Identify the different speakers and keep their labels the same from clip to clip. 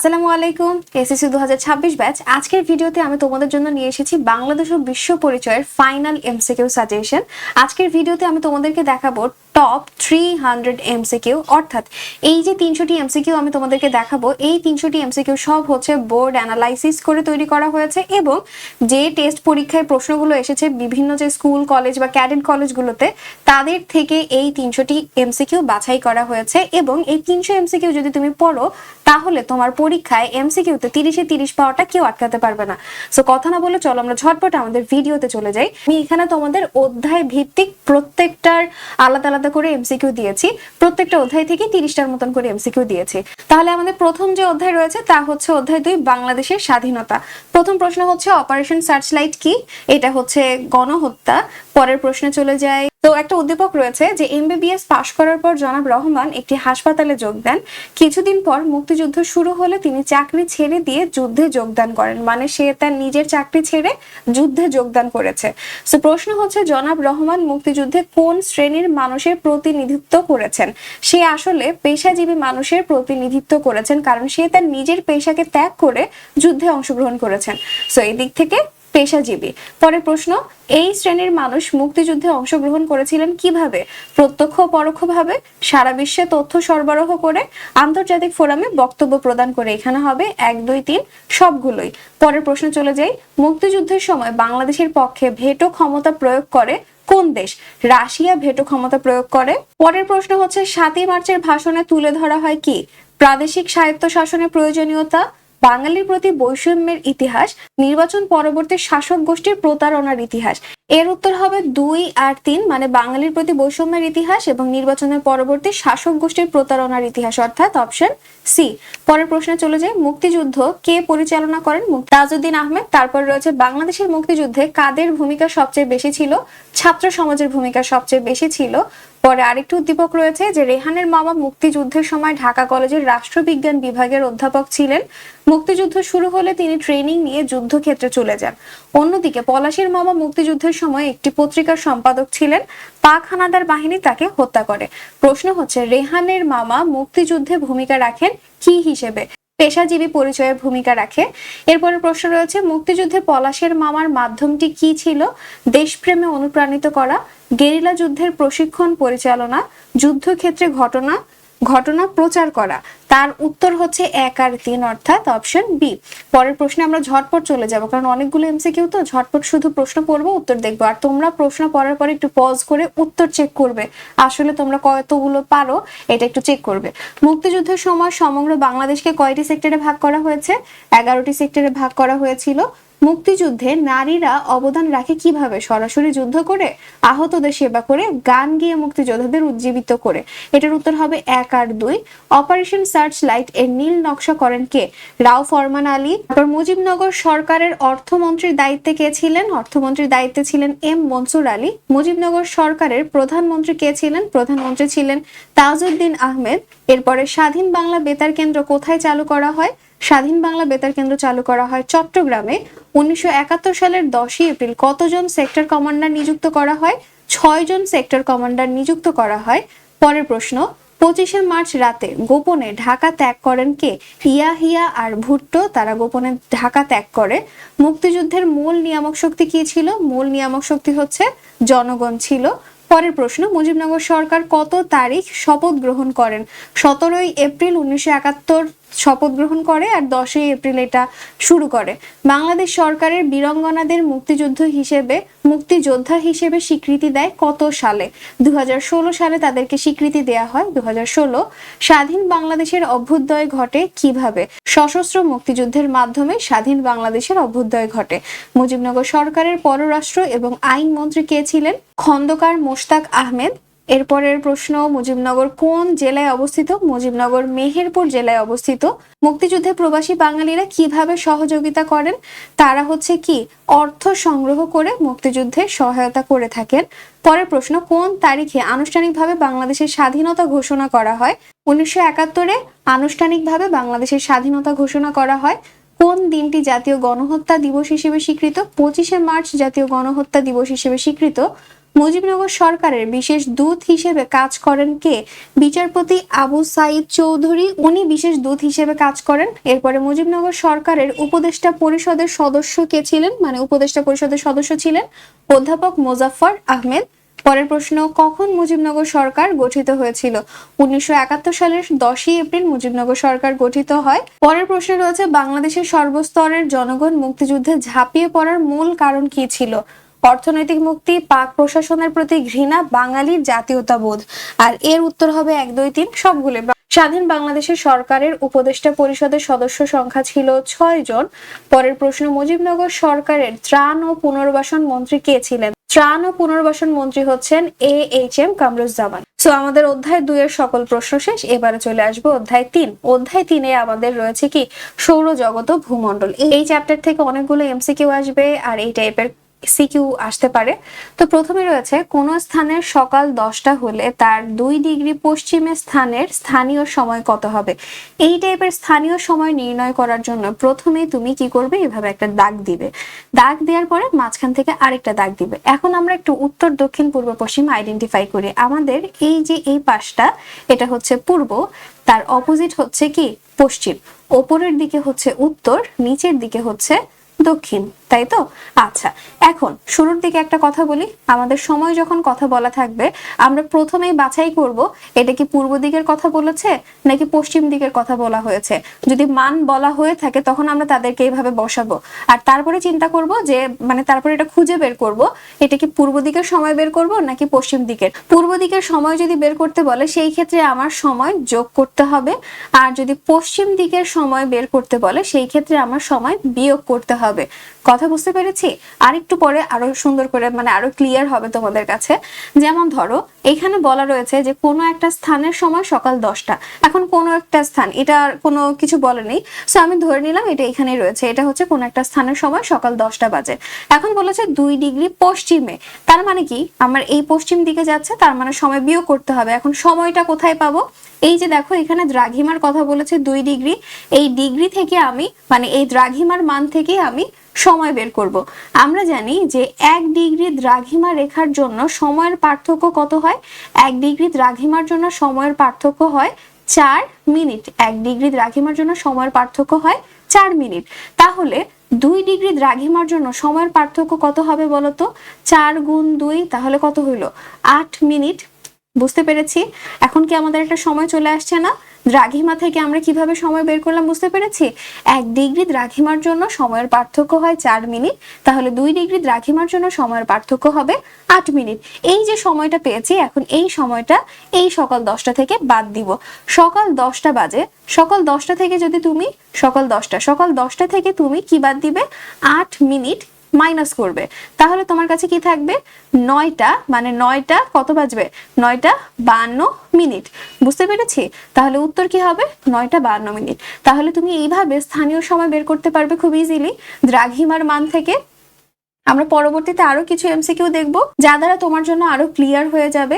Speaker 1: আসসালামু আলাইকুম। SSC 2026 batch আজকের ভিডিওতে আমি তোমাদের জন্য নিয়ে এসেছি বাংলাদেশ ও বিশ্ব পরিচয়ের ফাইনাল এমসিকিউ সাজেশন। আজকের ভিডিওতে আমি তোমাদেরকে দেখাবো টপ 300 এমসিকিউ, অর্থাৎ এই যে 300টি এমসিকিউ আমি তোমাদেরকে দেখাবো, এই 300টি এমসিকিউ সব হচ্ছে বোর্ড অ্যানালাইসিস করে তৈরি করা হয়েছে এবং যে টেস্ট পরীক্ষায় প্রশ্নগুলো এসেছে বিভিন্ন যে স্কুল কলেজ বা ক্যাডেট কলেজগুলোতে তাদের থেকে এই 300টি এমসিকিউ বাছাই করা হয়েছে। এবং এই 300 এমসিকিউ যদি তুমি পড়ো তাহলে তোমার পরীক্ষায় এমসিকিউতে 30-এ 30 পাওয়াটা কেউ আটকাতে পারবে না। সো কথা না বলে চলো আমরা ঝটপট আমাদের ভিডিওতে চলে যাই। আমি এখানে তোমাদের অধ্যায় ভিত্তিক প্রত্যেকটার আলাদা আলাদা করে এমসিকিউ দিয়েছি, প্রত্যেকটা অধ্যায় থেকে 30টার মতন করে এমসিকিউ দিয়েছি। তাহলে আমাদের প্রথম যে অধ্যায় রয়েছে তা হচ্ছে অধ্যায় 2, বাংলাদেশের স্বাধীনতা। প্রথম প্রশ্ন হচ্ছে অপারেশন সার্চলাইট কি? এটা হচ্ছে গণহত্যা। পরের প্রশ্নে চলে যায়। তো একটা উদ্দীপক রয়েছে যে এমবিবিএস পাশ করার পর জনাব রহমান একটি হাসপাতালে যোগ দেন। কিছুদিন পর মুক্তিযুদ্ধ শুরু হলে তিনি চাকরি ছেড়ে দিয়ে যুদ্ধে যোগদান করেন, মানে সে তার নিজের চাকরি ছেড়ে যুদ্ধে যোগদান করেছে। তো প্রশ্ন হচ্ছে জনাব রহমান মুক্তিযুদ্ধে কোন শ্রেণীর মানুষের প্রতিনিধিত্ব করেছেন? সে আসলে পেশাজীবী মানুষের প্রতিনিধিত্ব করেছেন, কারণ সে তার নিজের পেশাকে ত্যাগ করে যুদ্ধে অংশগ্রহণ করেছেন। সো এই দিক থেকে পেশাজীবী। পরের প্রশ্ন, এই শ্রেণীর মানুষ মুক্তিযুদ্ধে অংশগ্রহণ করেছিলেন কিভাবে? প্রত্যক্ষ ও পরোক্ষভাবে, সারা বিশ্বে তথ্য সরবরাহ করে, আন্তর্জাতিক ফোরামে বক্তব্য প্রদান করে। এখানে হবে 1, 2, 3 সবগুলোই। পরের প্রশ্ন চলে যাই। মুক্তিযুদ্ধের সময় বাংলাদেশের পক্ষে ভেটো ক্ষমতা প্রয়োগ করে কোন দেশ? রাশিয়া ভেটো ক্ষমতা প্রয়োগ করে। পরের প্রশ্ন হচ্ছে 7ই মার্চের ভাষণে তুলে ধরা হয় কি? প্রাদেশিক স্বায়ত্তশাসনের প্রয়োজনীয়তা, বাঙালির প্রতি বৈষম্যের ইতিহাস, নির্বাচন পরবর্তী শাসক গোষ্ঠীর প্রতারণার ইতিহাস। এর উত্তর হবে 2 আর 3, মানে বাঙালির প্রতি বৈষম্যের ইতিহাস এবং নির্বাচনের পরবর্তী শাসক গোষ্ঠীর প্রতারণার ইতিহাস, অর্থাৎ অপশন সি। পরের প্রশ্নে চলে যায়। মুক্তিযুদ্ধ কে পরিচালনা করেন? তাজউদ্দিন আহমেদ। তারপর রয়েছে বাংলাদেশের মুক্তিযুদ্ধে কাদের ভূমিকা সবচেয়ে বেশি ছিল? ছাত্র সমাজের ভূমিকা সবচেয়ে বেশি ছিল। পরে আরেকটি উদ্দীপক রয়েছে যে রেহানের মামা মুক্তিযুদ্ধের সময় ঢাকা কলেজের রাষ্ট্রবিজ্ঞান বিভাগের অধ্যাপক ছিলেন। মুক্তিযুদ্ধ শুরু হলে তিনি ট্রেনিং নিয়ে যুদ্ধক্ষেত্রে চলে যান। অন্যদিকে পলাশীর মামা মুক্তিযুদ্ধের সময় একটি পত্রিকার সম্পাদক ছিলেন। পাক হানাদার বাহিনী তাকে হত্যা করে। প্রশ্ন হচ্ছে রেহানের মামা মুক্তিযুদ্ধে ভূমিকা রাখেন কি হিসেবে? পেশাজীবী পরিচয়ে ভূমিকা রাখে। এরপরে প্রশ্ন রয়েছে মুক্তিযুদ্ধে পলাশের মামার মাধ্যমটি কি ছিল? দেশপ্রেমে অনুপ্রাণিত করা, গেরিলা যুদ্ধের প্রশিক্ষণ পরিচালনা, যুদ্ধক্ষেত্রে ঘটনা প্রচার করা। তার উত্তর হচ্ছে 1 আর 3, অর্থাৎ অপশন বি। পরের প্রশ্নে আমরা ঝটপট চলে যাব, কারণ অনেকগুলো এমসিকিউ তো ঝটপট শুধু প্রশ্ন পড়বো, উত্তর দেখবো। আর তোমরা প্রশ্ন পড়ার পরে একটু পজ করে উত্তর চেক করবে, আসলে তোমরা কতগুলো পারো এটা একটু চেক করবে। মুক্তিযুদ্ধের সময় সমগ্র বাংলাদেশকে কয়টি সেক্টরে ভাগ করা হয়েছে? 11টি সেক্টরে ভাগ করা হয়েছিল। মুক্তিযুদ্ধে নারীরা অবদান রাখে কিভাবে? সরাসরি যুদ্ধ করে, আহতদের সেবা করে, গান গিয়ে মুক্তিযোদ্ধাদের উজ্জীবিত করে। এটার উত্তর হবে 1 আর 2। অপারেশন সার্চ লাইট এর নীল নকশা করেন কে? রাও ফরমান আলী। তারপর মুজিবনগর সরকারের অর্থমন্ত্রীর দায়িত্বে কে ছিলেন? অর্থমন্ত্রীর দায়িত্বে ছিলেন এম মনসুর আলী। মুজিবনগর সরকারের প্রধানমন্ত্রী কে ছিলেন? প্রধানমন্ত্রী ছিলেন তাজউদ্দিন আহমেদ। এরপরে স্বাধীন বাংলা বেতার কেন্দ্র কোথায় চালু করা হয়? স্বাধীন বাংলা বেতার কেন্দ্র চালু করা হয় চট্টগ্রামে। 1971 সালের 10ই এপ্রিল কতজন সেক্টর কমান্ডার নিযুক্ত করা হয়? 6 জন সেক্টর কমান্ডার নিযুক্ত করা হয়। পরের প্রশ্ন, 25শে মার্চ রাতে গোপনে ঢাকা ত্যাগ করেন কে? ইয়াহিয়া আর ভুট্টো, তারা গোপনে ঢাকা ত্যাগ করে। মুক্তিযুদ্ধের মূল নিয়ামক শক্তি কি ছিল? মূল নিয়ামক শক্তি হচ্ছে জনগণ ছিল। পরের প্রশ্ন, মুজিবনগর সরকার কত তারিখ শপথ গ্রহণ করেন? 17ই এপ্রিল 1971 শপথ গ্রহণ করে আর 10ই এপ্রিল এটা শুরু করে। বাংলাদেশ সরকারের বীরাঙ্গনাদের মুক্তিযোদ্ধা হিসেবে স্বীকৃতি দেয় কত সালে? 2016 সালে তাদেরকে স্বীকৃতি দেয়া হয়, 2016। স্বাধীন বাংলাদেশের অভ্যুদয় ঘটে কিভাবে? সশস্ত্র মুক্তিযুদ্ধের মাধ্যমে স্বাধীন বাংলাদেশের অভ্যুদয় ঘটে। মুজিবনগর সরকারের পররাষ্ট্র এবং আইন মন্ত্রী কে ছিলেন? খন্দকার মোশতাক আহমেদ। এরপরের প্রশ্ন, মুজিবনগর কোন জেলায় অবস্থিত? মুজিবনগর মেহেরপুর জেলায় অবস্থিত। মুক্তিযুদ্ধে প্রবাসী বাঙালিরা কিভাবে সহযোগিতা করেন? তারা হচ্ছে কি অর্থ সংগ্রহ করে মুক্তিযুদ্ধে সহায়তা করে থাকেন। পরের প্রশ্ন, কোন তারিখে আনুষ্ঠানিকভাবে বাংলাদেশের স্বাধীনতা ঘোষণা করা হয়? 1971-এ আনুষ্ঠানিকভাবে বাংলাদেশের স্বাধীনতা ঘোষণা করা হয়। কোন দিনটি জাতীয় গণহত্যা দিবস হিসেবে স্বীকৃত? 25শে মার্চ জাতীয় গণহত্যা দিবস হিসেবে স্বীকৃত। মুজিবনগর সরকারের বিশেষ দূত হিসেবে কাজ করেন কে? বিচারপতি আবু সাইদ চৌধুরী, উনি বিশেষ দূত হিসেবে কাজ করেন। এরপরে মুজিবনগর সরকারের উপদেষ্টা পরিষদের সদস্য কে ছিলেন, মানে উপদেষ্টা পরিষদের সদস্য ছিলেন অধ্যাপক মোজাফফর আহমেদ। পরের প্রশ্ন, কখন মুজিবনগর সরকার গঠিত হয়েছিল? 1971 সালের 10ই এপ্রিল মুজিবনগর সরকার গঠিত হয়। পরের প্রশ্ন রয়েছে, বাংলাদেশের সর্বস্তরের জনগণ মুক্তিযুদ্ধে ঝাঁপিয়ে পড়ার মূল কারণ কি ছিল? অর্থনৈতিক মুক্তি, পাক প্রশাসনের প্রতি ঘৃণা, বাঙালির জাতীয়তাবোধ। আর এর উত্তর হবে 1, 2, 3 সবগুলো। স্বাধীন বাংলাদেশের সরকারের উপদেষ্টা পরিষদের সদস্য সংখ্যা ছিল 6 জন। পরের প্রশ্ন, মুজিবনগর সরকারের ত্রাণ ও পুনর্বাসন মন্ত্রী কে ছিলেন? ত্রাণ ও পুনর্বাসন মন্ত্রী হচ্ছেন AHM কামরুজ্জামান। সো আমাদের অধ্যায় 2 এর সকল প্রশ্ন শেষ। এবারে চলে আসবো অধ্যায় 3। অধ্যায় 3 এ আমাদের রয়েছে কি সৌরজগৎ ও ভূমণ্ডল। এই চ্যাপ্টার থেকে অনেকগুলো MCQ আসবে আর এই টাইপের সিকিউ আসতে পারে। তো প্রথমে রয়েছে, কোন স্থানের সকাল 10টা হলে তার 2 ডিগ্রি পশ্চিমে স্থানের স্থানীয় সময় কত হবে? এই টাইপের স্থানীয় সময় নির্ণয় করার জন্য প্রথমেই তুমি কি করবে, এভাবে একটা দাগ দিবে। দাগ দেওয়ার পরে মাঝখান থেকে আরেকটা দাগ দিবে। এখন আমরা একটু উত্তর, দক্ষিণ, পূর্ব, পশ্চিম আইডেন্টিফাই করি। আমাদের এই যে এই পাশটা, এটা হচ্ছে পূর্ব, তার অপোজিট হচ্ছে কি পশ্চিম, ওপরের দিকে হচ্ছে উত্তর, নিচের দিকে হচ্ছে দক্ষিণ, তাই তো? আচ্ছা, এখন শুরুর দিকে একটা কথা বলি। আমাদের সময় যখন কথা বলা থাকবে, আমরা প্রথমেই বাছাই করব এটা কি পূর্ব দিকের কথা বলেছে নাকি পশ্চিম দিকের কথা বলা হয়েছে। যদি মান বলা হয়ে থাকে তখন আমরা তাদেরকে এইভাবে বসাবো, আর তারপরে চিন্তা করব যে মানে তারপরে এটা খুঁজে বের করব এটা কি পূর্ব দিকের সময় বের করব নাকি পশ্চিম দিকের। পূর্ব দিকের সময় যদি বের করতে বলে সেই ক্ষেত্রে আমার সময় যোগ করতে হবে, আর যদি পশ্চিম দিকের সময় বের করতে বলে সেই ক্ষেত্রে আমার সময় বিয়োগ করতে হবে। কথা বুঝতে পেরেছি? আর একটু পরে আরো সুন্দর করে মানে আরো ক্লিয়ার হবে তোমাদের কাছে। যেমন ধরো এখানে বলা রয়েছে যে কোনো একটা স্থানের সময় সকাল 10টা। এখন কোনো একটা স্থান, এটা কোনো কিছু বলে নেই, সো আমি ধরে নিলাম এটা এখানেই রয়েছে। এটা হচ্ছে কোনো একটা স্থানের সময় সকাল 10টা বাজে। এখন বলেছে 2 ডিগ্রি পশ্চিমে, তার মানে কি আমার এই পশ্চিম দিকে যাচ্ছে, তার মানে সময় বিয়োগ করতে হবে। এখন সময়টা কোথায় পাবো? এই যে দেখো এখানে দ্রাঘিমার কথা বলেছে 2 ডিগ্রি, এই ডিগ্রি থেকে আমি মানে এই দ্রাঘিমার মান থেকে আমি সময় বের করব। আমরা জানি যে 1 ডিগ্রি দ্রাঘিমা রেখার জন্য সময়ের পার্থক্য কত হয়? 1 ডিগ্রি দ্রাঘিমার জন্য সময়ের পার্থক্য হয় 4 মিনিট। 1 ডিগ্রি দ্রাঘিমার জন্য সময়ের পার্থক্য হয় 4 মিনিট। তাহলে 2 ডিগ্রি দ্রাঘিমার জন্য সময়ের পার্থক্য কত হবে বলতো? 4 গুণ 2, তাহলে কত হইল? 8 মিনিট। বুঝতে পেরেছি? এখন কি আমাদের একটা সময় চলে আসছে না? দ্রাঘিমা থেকে আমরা কিভাবে সময় বের করলাম বুঝতে পেরেছি? 1 ডিগ্রি দ্রাঘিমার জন্য সময়ের পার্থক্য হয় 4 মিনিট, তাহলে 2 ডিগ্রি দ্রাঘিমার জন্য সময়ের পার্থক্য হবে 8 মিনিট। এই যে সময়টা পেয়েছি, এখন এই সময়টা এই সকাল 10টা থেকে বাদ দিব। সকাল 10টা বাজে, সকাল 10টা থেকে যদি তুমি সকাল 10টা থেকে তুমি কি বাদ দিবে? 8 মিনিট মাইনাস করবে, তাহলে তোমার কাছে কি থাকবে? 9টা, মানে 9টা কত বাজবে? 9টা 52 মিনিট। বুঝতে পেরেছি? তাহলে উত্তর কি হবে? 9টা 52 মিনিট। তাহলে তুমি এইভাবে স্থানীয় সময় বের করতে পারবে খুব ইজিলি দ্রাঘিমার মান থেকে। আমরা পরবর্তীতে আরো কিছু MCQ দেখব যা দ্বারা তোমার জন্য আরো ক্লিয়ার হয়ে যাবে।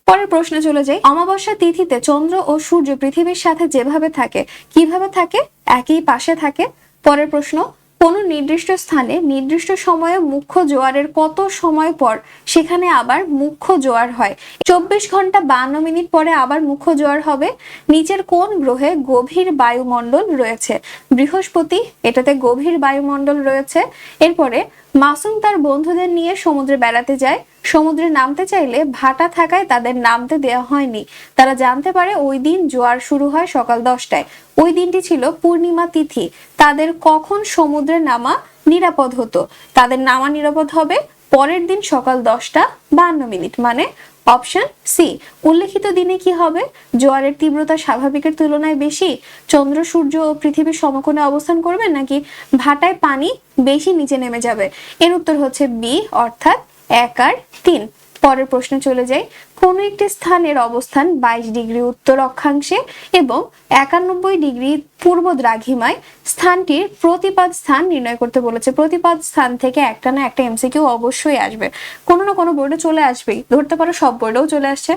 Speaker 1: পরের প্রশ্নে চলে যাই। অমাবস্যা তিথিতে চন্দ্র ও সূর্য পৃথিবীর সাথে যেভাবে থাকে, কিভাবে থাকে? একই পাশে থাকে। পরের প্রশ্ন, কোন নির্দিষ্ট স্থানে নির্দিষ্ট সময়ে মুখ্য জোয়ারের কত সময় পর সেখানে আবার মুখ্য জোয়ার হয়? 24 ঘন্টা 52 মিনিট পরে আবার মুখ্য জোয়ার হবে। নিচের কোন গ্রহে গভীর বায়ুমণ্ডল রয়েছে? বৃহস্পতি, এটাতে গভীর বায়ুমণ্ডল রয়েছে। এরপরে মাসুম তার বন্ধুদের নিয়ে সমুদ্রে বেড়াতে যায়। সমুদ্রে নামতে চাইলে ভাটা থাকায় তাদের নামতে দেওয়া হয়নি। তারা জানতে পারে ওই দিন জোয়ার শুরু হয় সকাল 10টায়। ওই দিনটি ছিল পূর্ণিমা তিথি। তাদের কখন সমুদ্রে নামা নিরাপদ হতো? তাদের নামা নিরাপদ হবে পরের দিন সকাল 10টা 52 মিনিট, মানে অপশন সি। উল্লেখিত দিনে কি হবে? জোয়ারের তীব্রতা স্বাভাবিকের তুলনায় বেশি, চন্দ্র সূর্য ও পৃথিবীর সমকোণে অবস্থান করবে, নাকি ভাটায় পানি বেশি নিচে নেমে যাবে? এর উত্তর হচ্ছে বি, অর্থাৎ 1 আর 3। পরের প্রশ্নে চলে যাই। কোনো একটি স্থানের অবস্থান 22 ডিগ্রি উত্তর অক্ষাংশে এবং 91 ডিগ্রি পূর্ব দ্রাঘিমায়, স্থানটির প্রতিপাদ স্থান নির্ণয় করতে বলেছে। প্রতিপাদ স্থান থেকে একটা না একটা এমসিকিউ অবশ্যই আসবে, কোনো না কোনো বোর্ডে চলে আসবেই, ধরতে পারো সব বোর্ডেও চলে আসছে।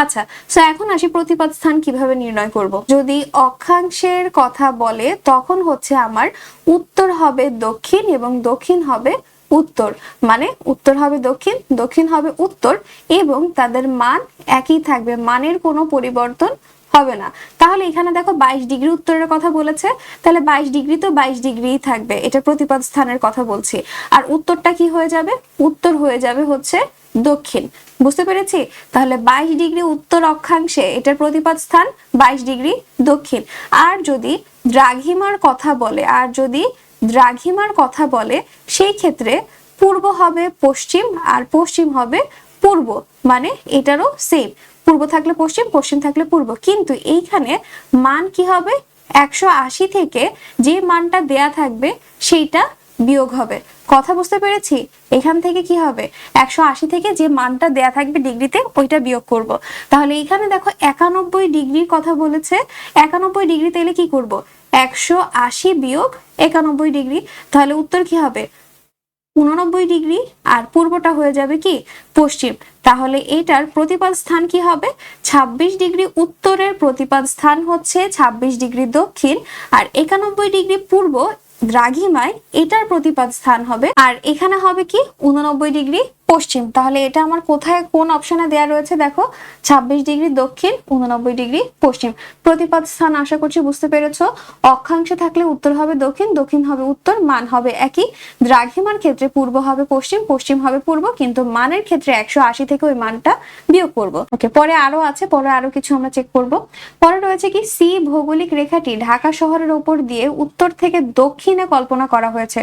Speaker 1: আচ্ছা, সো এখন আসি প্রতিপাদ স্থান কিভাবে নির্ণয় করব। যদি অক্ষাংশের কথা বলে তখন হচ্ছে আমার উত্তর হবে দক্ষিণ এবং দক্ষিণ হবে উত্তর, মানে উত্তর হবে দক্ষিণ, দক্ষিণ হবে উত্তর, এবং তাদের মান একই থাকবে, মানের কোনো পরিবর্তন হবে না। তাহলে এখানে দেখো 22 ডিগ্রি উত্তরের কথা বলেছে, তাহলে 22 ডিগ্রি তো 22 ডিগ্রিই থাকবে, এটা প্রতিপাদ স্থানের কথা বলছি। আর উত্তরটা কি হয়ে যাবে? উত্তর হয়ে যাবে হচ্ছে দক্ষিণ। বুঝতে পেরেছি? তাহলে 22 ডিগ্রি উত্তর অক্ষাংশে এটার প্রতিপাদ স্থান 22 ডিগ্রি দক্ষিণ। আর যদি দ্রাঘিমার কথা বলে সেই ক্ষেত্রে পূর্ব হবে পশ্চিম আর পশ্চিম হবে পূর্ব, মানে এটারও সেম, পূর্ব থাকলে পশ্চিম, পশ্চিম থাকলে পূর্ব। কিন্তু এইখানে মান কি হবে? 180 থেকে যে মানটা দেয়া থাকবে সেইটা বিয়োগ হবে। কথা বুঝতে পেরেছি? এখান থেকে কি হবে? 180 থেকে যে মানটা দেয়া থাকবে ডিগ্রিতে ওইটা বিয়োগ করব। তাহলে এখানে দেখো 91 ডিগ্রির কথা বলেছে, 91 ডিগ্রি তাইলে কি করব? 180 বিয়োগ 91 ডিগ্রি, তাহলে উত্তর কি হবে? 89 ডিগ্রি, আর পূর্বটা হয়ে যাবে কি? পশ্চিম। তাহলে এটার প্রতিপাদ স্থান কি হবে? 26 ডিগ্রি উত্তরের প্রতিপাদ স্থান হচ্ছে 26 ডিগ্রি দক্ষিণ, আর 91 ডিগ্রি পূর্ব দ্রাঘিমায় এটার প্রতিপাদ স্থান হবে, আর এখানে হবে কি? 89 ডিগ্রি পশ্চিম। তাহলে এটা আমার কোথায়, কোন অপশনে দেয়া রয়েছে? দেখো, 26 ডিগ্রি দক্ষিণ, 89 ডিগ্রি পশ্চিম। প্রতিপাদ স্থান আশা করছি বুঝতে পেরেছো। অক্ষাংশে থাকলে উত্তর হবে দক্ষিণ, দক্ষিণ হবে উত্তর, মান হবে একই। দ্রাঘিমার ক্ষেত্রে পূর্ব হবে পশ্চিম, পশ্চিম হবে পূর্ব, কিন্তু মানের ক্ষেত্রে 180 থেকে ওই মানটা বিয়োগ করব। ওকে, পরে আরো আছে, পরে আরো কিছু আমরা চেক করব। পরে রয়েছে কি? সি ভৌগোলিক রেখাটি ঢাকা শহরের উপর দিয়ে উত্তর থেকে দক্ষিণে কল্পনা করা হয়েছে।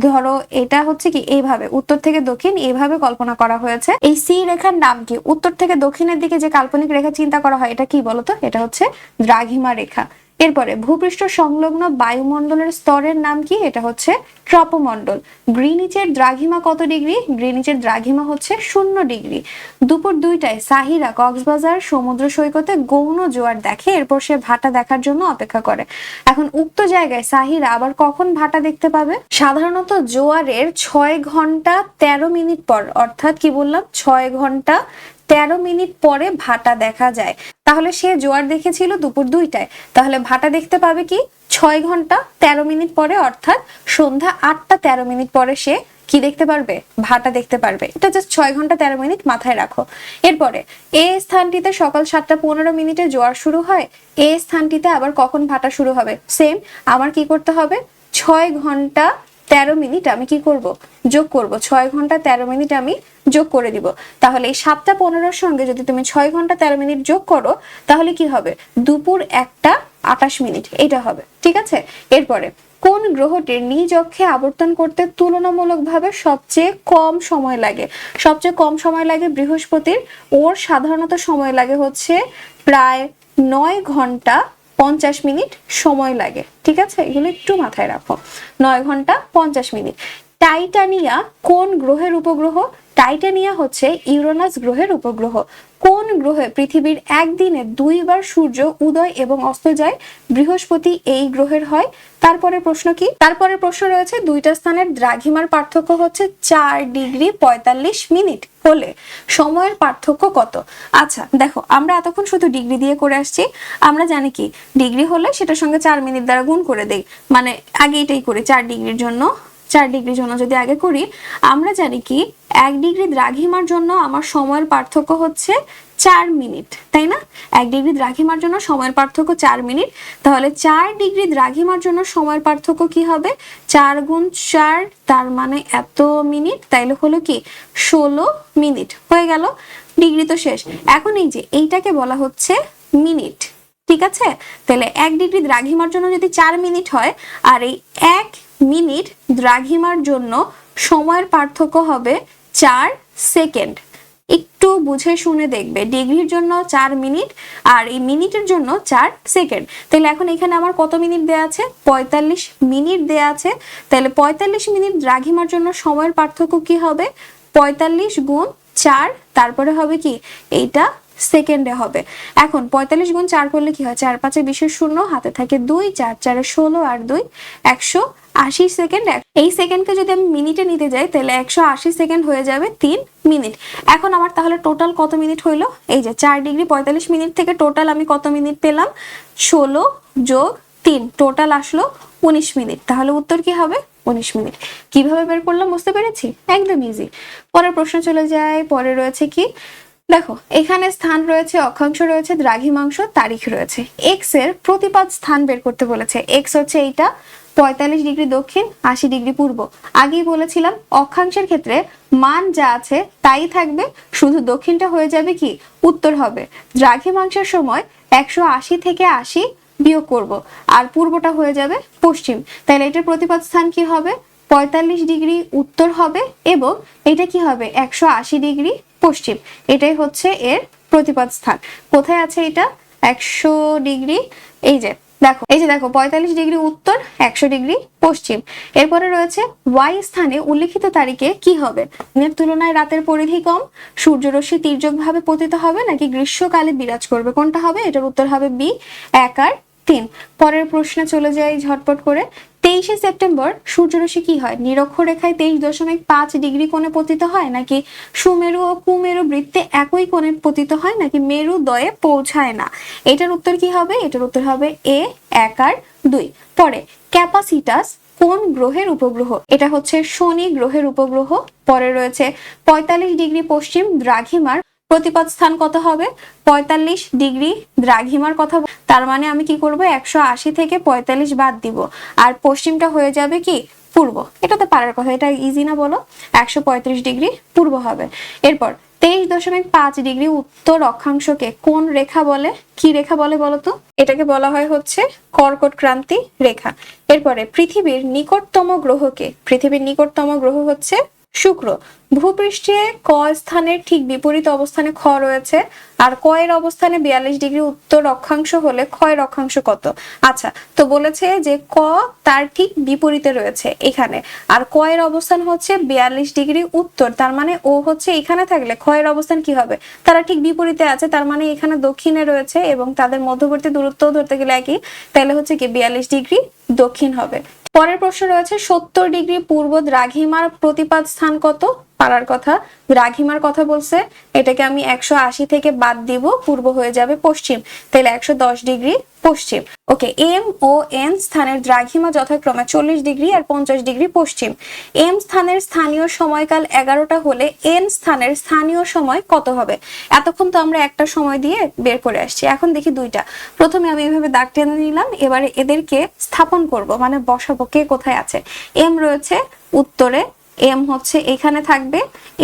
Speaker 1: ধরো এটা হচ্ছে কি এইভাবে, উত্তর থেকে দক্ষিণ এইভাবে কল্পনা করা হয়েছে। এই সি রেখার নাম কি? উত্তর থেকে দক্ষিণের দিকে যে কাল্পনিক রেখা চিন্তা করা হয় এটা কি বলতো? এটা হচ্ছে দ্রাঘিমা রেখা। এরপরে ভূপৃষ্ঠ সংলগ্ন বায়ুমণ্ডলের স্তরের নাম কি? এটা হচ্ছে ট্রপোমণ্ডল। গ্রিনিচের দ্রাঘিমা কত ডিগ্রি? গ্রিনিচের দ্রাঘিমা হচ্ছে 0 ডিগ্রি। দুপুর 2টায় সাহিরা কক্সবাজার সমুদ্র সৈকতে গৌণ জোয়ার দেখে, এরপর সে ভাটা দেখার জন্য অপেক্ষা করে। এখন উক্ত জায়গায় সাহিরা আবার কখন ভাটা দেখতে পাবে? সাধারণত জোয়ারের 6 ঘন্টা 13 মিনিট পর, অর্থাৎ কি বললাম? 6 ঘন্টা 13 মিনিট পরে ভাটা দেখা যায়। তাহলে সে জোয়ার দেখেছিল দুপুর 2টায়, তাহলে ভাটা দেখতে পাবে কি? 6 ঘন্টা 13 মিনিট পরে, অর্থাৎ সন্ধ্যা 8টা 13 মিনিট পরে সে কি দেখতে পারবে? ভাটা দেখতে পারবে। এটা জাস্ট 6 ঘন্টা 13 মিনিট মাথায় রাখো। এরপরে এই স্থানটিতে সকাল 7টা 15 মিনিটে জোয়ার শুরু হয়, এই স্থানটিতে আবার কখন ভাটা শুরু হবে? সেম, আমার কি করতে হবে? 6 ঘন্টা 13 মিনিট আমি কি করব? যোগ করব। 6 ঘন্টা 13 মিনিট আমি যোগ করে দিব। তাহলে এই 7টা 15-র সঙ্গে যদি তুমি 6 ঘন্টা 13 মিনিট যোগ করো তাহলে কি হবে? দুপুর 1টা 28 মিনিট, এটা হবে। ঠিক আছে? এরপরে কোন গ্রহটির নিজ অক্ষে আবর্তন করতে তুলনামূলকভাবে সবচেয়ে কম সময় লাগে? সবচেয়ে কম সময় লাগে বৃহস্পতির। ওর সাধারণত সময় লাগে হচ্ছে প্রায় 9 ঘন্টা 50 মিনিট সময় লাগে। ঠিক আছে? এগুলো একটু মাথায় রাখো। 9 ঘন্টা 50 মিনিট। টাইটানিয়া কোন গ্রহের উপগ্রহ? টাইটানিয়া হচ্ছে ইউরেনাস গ্রহের উপগ্রহ। কোন গ্রহে পৃথিবীর একদিনে 2 বার সূর্য উদয় এবং অস্ত যায়? বৃহস্পতি এই গ্রহের হয়। তারপরে প্রশ্ন কি? তারপরে প্রশ্ন রয়েছে দুইটা স্থানের দ্রাঘিমার পার্থক্য হচ্ছে 4 ডিগ্রি 45 মিনিট হলে সময়ের পার্থক্য কত? আচ্ছা দেখো, আমরা এতক্ষণ শুধু ডিগ্রি দিয়ে করে আসছি। আমরা জানি কি ডিগ্রি হলে সেটার সঙ্গে 4 মিনিট দ্বারা গুণ করে দেই, মানে আগে এটাই করি। 4 ডিগ্রির জন্য যদি আগে করি, আমরা জানি কি 1 ডিগ্রি দ্রাঘিমার জন্য আমার সময়ের পার্থক্য হচ্ছে 4 মিনিট, তাই না? 1 ডিগ্রি দ্রাঘিমার জন্য সময়ের পার্থক্য 4 মিনিট। তাহলে 4 ডিগ্রি দ্রাঘিমার জন্য সময়ের পার্থক্য কি হবে? 4 গুণ 4, তার মানে এত মিনিট, তাইলে হলো কি 16 মিনিট হয়ে গেল। ডিগ্রি তো শেষ। এখন এই যে এইটাকে বলা হচ্ছে মিনিট। ঠিক আছে? তাহলে 1 ডিগ্রি দ্রাঘিমার জন্য যদি 4 মিনিট হয়, আর এই 1 মিনিট দ্রাঘিমার জন্য সময়ের পার্থক্য হবে 4 সেকেন্ড। একটু বুঝে শুনে দেখবে, ডিগ্রির জন্য 4 মিনিট আর এই মিনিটের জন্য 4 সেকেন্ড। তাহলে এখন এখানে আমার কত মিনিট দেয়া আছে? 45 মিনিট দেয়া আছে। তাহলে 45 মিনিট দ্রাঘিমার জন্য সময়ের পার্থক্য কি হবে? 45 গুণ 4, তারপরে হবে কি এইটা সেকেন্ডে হবে। এখন 45 গুণ 4 করলে কি হয়, 4 5 20 শূন্য, হাতে থাকে 2, 4 4 16 আর 2 180 সেকেন্ড। এই সেকেন্ডকে যদি আমি মিনিটে নিতে যাই তাহলে 180 সেকেন্ড হয়ে যাবে 3 মিনিট। এখন আমার তাহলে টোটাল কত মিনিট হইলো, এই যে 4 ডিগ্রি 45 মিনিট থেকে টোটাল আমি কত মিনিট পেলাম, 16 যোগ 3, টোটাল আসলো 19 মিনিট। তাহলে উত্তর কি হবে, 19 মিনিট। কিভাবে বের করলাম বুঝতে পেরেছি, একদম ইজি। পরের প্রশ্ন চলে যায়। পরে রয়েছে কি, দেখো এখানে স্থান রয়েছে, অক্ষাংশ রয়েছে, দ্রাঘিমাংশ, তারিখ রয়েছে। এক্স এর প্রতিপাদ স্থান বের করতে বলেছে। এক্স হচ্ছে এইটা 45 ডিগ্রি দক্ষিণ, 80 ডিগ্রি পূর্ব। আগেই বলেছিলাম অক্ষাংশের ক্ষেত্রে মান যা আছে তাই থাকবে, শুধু দক্ষিণটা হয়ে যাবে কি উত্তর হবে। দ্রাঘিমাংশের সময় 180 থেকে 80 বিয়োগ করব, আর পূর্বটা হয়ে যাবে পশ্চিম। তাহলে এটার প্রতিপাদ স্থান কি হবে, 45 ডিগ্রি উত্তর হবে, এবং এটা কি হবে 180 ডিগ্রি পশ্চিম। এটাই হচ্ছে এর প্রতিপাদ স্থান। কোথায় আছে এটা, 100 ডিগ্রি, এই যে দেখো, এই যে দেখো 45 ডিগ্রি উত্তর, 100 ডিগ্রি পশ্চিম। এরপরে রয়েছে ওয়াই স্থানে উল্লেখিত তারিখে কি হবে, দিনের তুলনায় রাতের পরিধি কম, সূর্যরশ্মি তির্যক ভাবে পতিত হবে, নাকি গ্রীষ্মকালে বিরাজ করবে, কোনটা হবে, এটার উত্তর হবে বি 1 আর 3। পরের প্রশ্নে চলে যাই ঝটপট করে। 23শে সেপ্টেম্বর সূর্যরশ্মি কি হয়, নিরক্ষরেখায় 23.5 ডিগ্রি কোণে পতিত হয়, নাকি সুমেরু ও কুমেরু বৃত্তে একই কোণে পতিত হয়, নাকি মেরু দ্বয়ে পৌঁছায় না। এটার উত্তর কি হবে, এটার উত্তর হবে এ 1 আর 2। পরে ক্যাপাসিটাস কোন গ্রহের উপগ্রহ, এটা হচ্ছে শনি গ্রহের উপগ্রহ। পরে রয়েছে 45 ডিগ্রি পশ্চিম দ্রাঘিমার প্রতিপাদ স্থান কত হবে, 45 ডিগ্রি দ্রাঘিমার কথা, তার মানে আমি কি করব, 180 থেকে 45 বাদ দিব, আর পশ্চিমটা হয়ে যাবে কি পূর্ব। এটা তো পারার কথা, এটা ইজি না বলো, 135 ডিগ্রি পূর্ব হবে। এরপর 23.5 ডিগ্রি উত্তর অক্ষাংশকে কোন রেখা বলে, কি রেখা বলে বলতো, এটাকে বলা হয় হচ্ছে কর্কট ক্রান্তি রেখা। এরপরে পৃথিবীর নিকটতম গ্রহকে, পৃথিবীর নিকটতম গ্রহ হচ্ছে শুক্র। ভূপৃষ্ঠে ক স্থানের ঠিক বিপরীত অবস্থানে খ রয়েছে, আর ক এর অবস্থানে 42 ডিগ্রি উত্তর অক্ষাংশ হলে খ এর অক্ষাংশ কত। আচ্ছা, তো বলেছে যে ক তার ঠিক বিপরীতে রয়েছে এখানে, আর ক এর অবস্থান হচ্ছে 42 ডিগ্রি উত্তর, তার মানে ও হচ্ছে এখানে থাকলে খ এর অবস্থান কি হবে, তারা ঠিক বিপরীতে আছে, তার মানে এখানে দক্ষিণে রয়েছে, এবং তাদের মধ্যবর্তী দূরত্ব ধরতে গেলে একই, তাহলে হচ্ছে কি 42 ডিগ্রি দক্ষিণ হবে। পরের প্রশ্ন রয়েছে 70 ডিগ্রি পূর্ব দ্রাঘিমার প্রতিপাদ স্থান কত, পারার কথা, দ্রাঘিমার কথা বলছে, এটাকে আমি 180 থেকে বাদ দিব, পূর্ব হয়ে যাবে পশ্চিম, তাহলে 110 ডিগ্রি পশ্চিম। ওকে, এম ও এন স্থানের দ্রাঘিমা যথাক্রমে 40 ডিগ্রি আর 50 ডিগ্রি পশ্চিম। এম স্থানের স্থানীয় সময়কাল 11টা হলে এন স্থানের স্থানীয় সময় কত হবে। এতক্ষণ তো আমরা একটা সময় দিয়ে বের করে আসছি, এখন দেখি দুইটা। প্রথমে আমি এইভাবে দাগ টেনে নিলাম, এবারে এদেরকে স্থাপন করব, মানে বসাবো কে কোথায় আছে। এম রয়েছে উত্তরে, এম হচ্ছে এখানে থাকবে,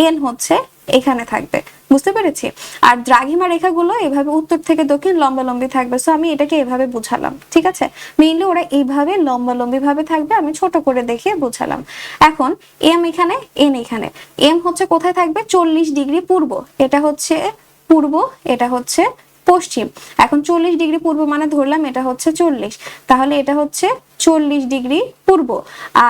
Speaker 1: এন হচ্ছে এখানে থাকবে, বুঝতে পেরেছি। আর দ্রাঘিমা রেখাগুলো এভাবে উত্তর থেকে দক্ষিণ লম্বালম্বি থাকবে, সো আমি এটাকে এভাবে বুঝালাম, ঠিক আছে। মেইনলি ওরা এইভাবে লম্বালম্বি ভাবে থাকবে, আমি ছোট করে দেখিয়ে বুঝালাম। এখন এম এখানে, এন এখানে। এম হচ্ছে কোথায় থাকবে, 40 ডিগ্রি পূর্ব, এটা হচ্ছে পূর্ব, এটা হচ্ছে পশ্চিম। এখন 40 ডিগ্রি পূর্ব মানে ধরলাম এটা হচ্ছে 40, তাহলে এটা হচ্ছে 40 ডিগ্রি পূর্ব।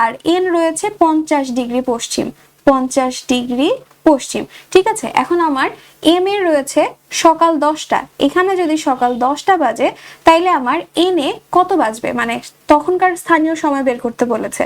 Speaker 1: আর এন রয়েছে 50 ডিগ্রি পশ্চিম, 50 ডিগ্রি পশ্চিম, ঠিক আছে। এখন আমার এম এর রয়েছে সকাল 10টা, এখানে যদি সকাল 10টা বাজে তাইলে আমার এন এ কত বাজবে, মানে তখনকার স্থানীয় সময় বের করতে বলেছে।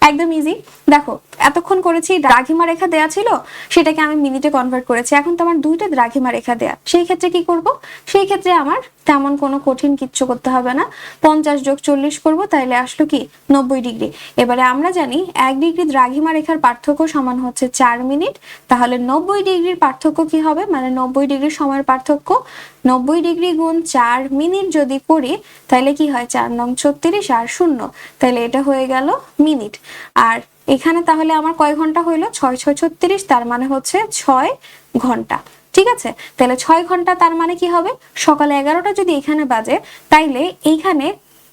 Speaker 1: একদম ইজি, দেখো এতক্ষণ করেছি দ্রাঘিমা রেখা দেয়া ছিল, সেটাকে আমি মিনিটে কনভার্ট করেছি। এখন তো আমার দুইটা দ্রাঘিমা রেখা দেয়া, সেই ক্ষেত্রে কি করব, সেই ক্ষেত্রে আমার তেমন কোনো কঠিন কিচ্ছু করতে হবে না, 50 যোগ 40 করব, তাইলে আসলো কি 90 ডিগ্রি। এবারে আমরা জানি 1 ডিগ্রি দ্রাঘিমা রেখার পার্থক্য সমান হচ্ছে 4 মিনিট, তাহলে 90 ডিগ্রির পার্থক্য কি হবে, মানে 90 ডিগ্রি সময়ের পার্থক্য, 90 ডিগ্রি গুণ 4 মিনিট যদি করি তাহলে কি হয়, 4 নং 36 আর 0, তাহলে এটা হয়ে গেল মিনিট। আর এখানে তাহলে আমার কয় ঘন্টা হইলো, 6 6 36, তার মানে হচ্ছে 6 ঘন্টা, ঠিক আছে। তাহলে 6 ঘন্টা, তার মানে কি হবে, সকাল 11টা যদি এখানে বাজে তাইলে এইখানে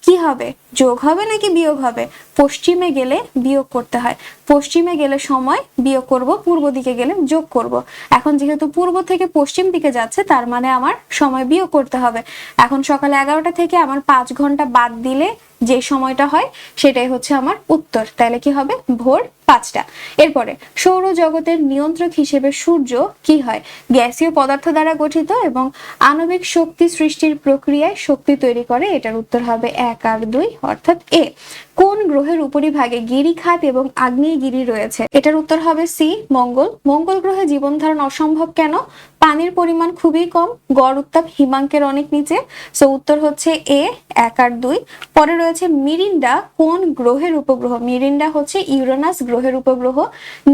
Speaker 1: কি হবে, যোগ হবে নাকি বিয়োগ হবে, পশ্চিমে গেলে বিয়োগ করতে হয়, পশ্চিমে গেলে সময় বিয়োগ করব, পূর্ব দিকে গেলে যোগ করব। এখন যেহেতু পূর্ব থেকে পশ্চিম দিকে যাচ্ছে, তার মানে আমার সময় বিয়োগ করতে হবে। এখন সকাল 11টা থেকে আমার 5 ঘন্টা বাদ দিলে যে সময়টা হয় সেটাই হচ্ছে আমার উত্তর, তাহলে কি হবে, ভোর 5টা। এরপরে সৌরজগতের নিয়ন্ত্রক হিসেবে সূর্য কি হয়? গ্যাসীয় পদার্থ দ্বারা গঠিত এবং আণবিক শক্তি সৃষ্টির প্রক্রিয়ায় শক্তি তৈরি করে। এটার উত্তর হবে 1 আর 2 অর্থাৎ এ। কোন গ্রহের উপরিভাগে গিরিখাত এবং আগ্নেয়গিরি রয়েছে? এটার উত্তর হবে সি, মঙ্গল। মঙ্গল গ্রহে জীবন ধারণ অসম্ভব কেন? পানির পরিমাণ খুবই কম, গড় উত্তাপ হিমাঙ্কের অনেক নিচে। সো উত্তর হচ্ছে এ, 1 আর 2। পরে রয়েছে মিরিন্ডা কোন গ্রহের উপগ্রহ? মিরিন্ডা হচ্ছে ইউরেনাস গ্রহের উপগ্রহ।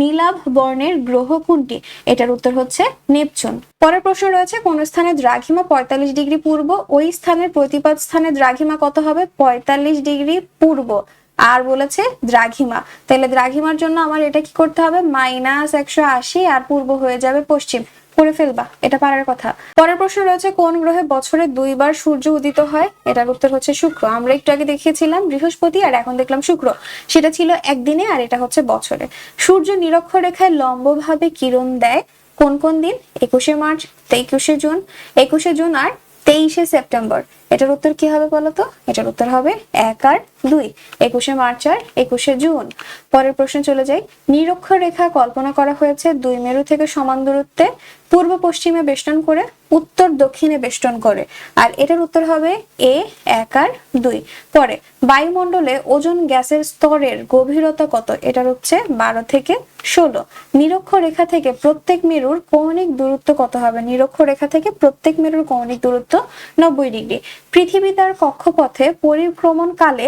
Speaker 1: নীলাভ বর্ণের গ্রহ কোনটি? এটার উত্তর হচ্ছে নেপচুন। পরের প্রশ্ন রয়েছে কোন স্থানে দ্রাঘিমা 45 ডিগ্রি পূর্ব? ওই স্থানের প্রতিপাদ স্থানে দ্রাঘিমা কত হবে? 45 ডিগ্রি পূর্ব। আর বলেছে দ্রাঘিমা, তাহলে দ্রাঘিমার জন্য আমার এটা কি করতে হবে? -180 আর পূর্ব হয়ে যাবে পশ্চিম। করে ফেলবা, এটা পারার কথা। পরের প্রশ্ন রয়েছে কোন গ্রহে বছরে 2 বার সূর্য উদিত হয়? এটার উত্তর হচ্ছে শুক্র। আমরা একটু আগে দেখিয়েছিলাম বৃহস্পতি, আর এখন দেখলাম শুক্র। সেটা ছিল একদিনে, আর এটা হচ্ছে বছরে। সূর্য নিরক্ষরেখায় লম্বভাবে কিরণ দেয় কোন কোন দিন? 21শে মার্চ, 21শে জুন, 21শে জুন আর 23শে সেপ্টেম্বর। এটার উত্তর কি হবে বলতো? এটার উত্তর হবে 1 আর 2, 21শে মার্চ আর 21শে জুন। পরের প্রশ্ন চলে যাই। নিরক্ষরেখা কল্পনা করা হয়েছে 2 মেরু থেকে সমান দূরত্বে, পূর্ব পশ্চিমে বেষ্টন করে, উত্তর দক্ষিণে বেষ্টন করে। আর এটার উত্তর হবে এ, 1 আর 2। পরে বায়ুমণ্ডলে ওজোন গ্যাসের স্তরের গভীরতা কত? এটার হচ্ছে 12 থেকে 16। নিরক্ষরেখা থেকে প্রত্যেক মেরুর কৌণিক দূরত্ব কত হবে? নিরক্ষরেখা থেকে প্রত্যেক মেরুর কৌণিক দূরত্ব 90 ডিগ্রি। পৃথিবী তার কক্ষপথে পরিভ্রমণকালে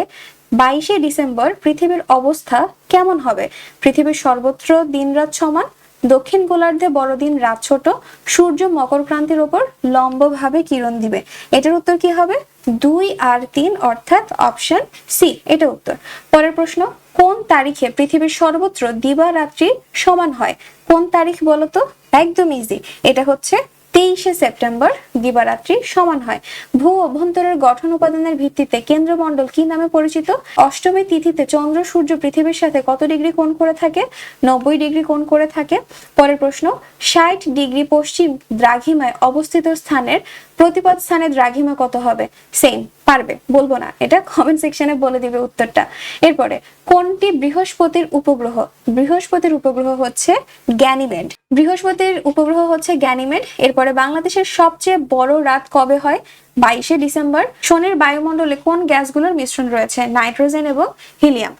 Speaker 1: 22শে ডিসেম্বর পৃথিবীর অবস্থা কেমন হবে? পৃথিবীর সর্বত্র দিনরাত সমান, দক্ষিণ গোলার্ধে বড়দিন রাত ছোট, সূর্য মকর ক্রান্তির ওপর লম্বভাবে কিরণ দিবে। এটার উত্তর কি হবে? 2 আর 3 অর্থাৎ অপশন সি, এটা উত্তর। পরের প্রশ্ন কোন তারিখে পৃথিবীর সর্বত্র দিবারাত্রি সমান হয়? কোন তারিখ বলতো? একদম ইজি, এটা হচ্ছে 23শে সেপ্টেম্বর দিবারাত্রি সমান হয়। ভূ অভ্যন্তরের গঠন উপাদানের ভিত্তিতে কেন্দ্রমণ্ডল কি নামে পরিচিত? অষ্টমী তিথিতে চন্দ্র সূর্য পৃথিবীর সাথে কত ডিগ্রি কোণ করে থাকে? 90 ডিগ্রি কোণ করে থাকে। পরের প্রশ্ন 60 ডিগ্রি পশ্চিম দ্রাঘিমায় অবস্থিত স্থানের প্রতিপাদ স্থানে দ্রাঘিমা কত হবে? সেম, পারবে, বলবো না, এটা কমেন্ট সেকশনে বলে দিবে উত্তরটা। এরপরে কোনটি বৃহস্পতির উপগ্রহ? বৃহস্পতির উপগ্রহ হচ্ছে গ্যানিমেড। বৃহস্পতির উপগ্রহ হচ্ছে গ্যানিমেড। এরপরে বাংলাদেশের সবচেয়ে বড় রাত কবে হয়? 22শে ডিসেম্বর। শনির বায়ুমণ্ডলে কোন গ্যাসগুলোর মিশ্রণ রয়েছে? নাইট্রোজেন এবং হিলিয়াম।